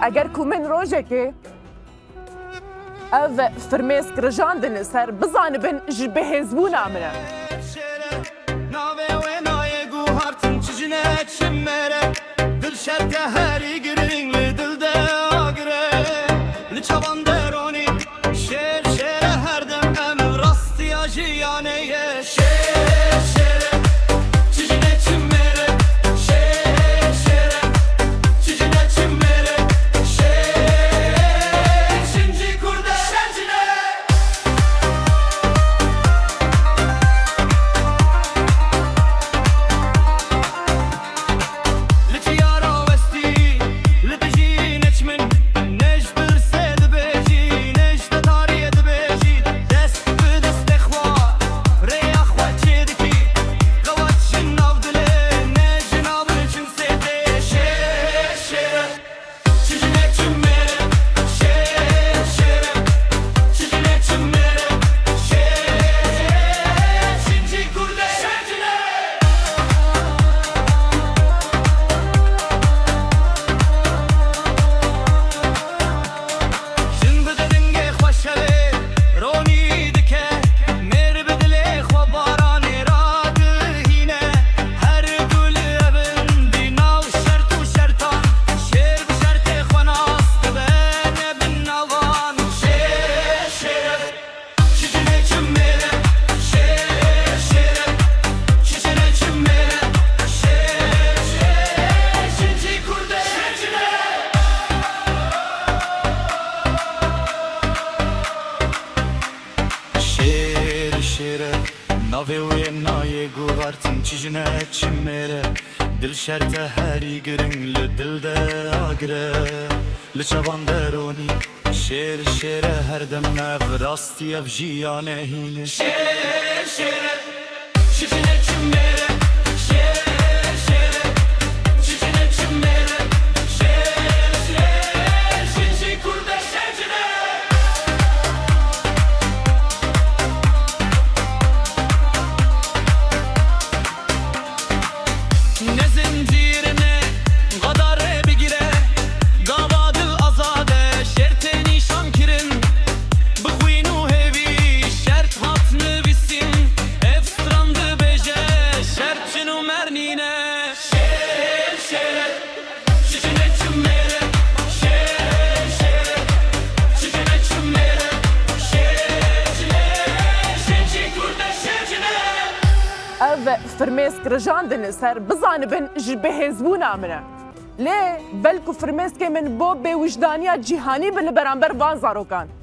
اگر کو من روژه ev firmêsk rijandin li ser bizanibin ji bihêzbûna min e. دل شرط هری گرنگ لدل ده آگره لچوان درونی شیر شیر هر دم نف راستی اف جیانه هینه شیر شیر شیشنه چمره شیر شیر شیشنه چمره شیر شیر شیشی کرده شجره ev firmêsk rijandin li ser bizanibin ji bihêzbûna min e. Lê belku firmêskê min bo bêwijdaniya cîhanî bin li beramber van zarokan.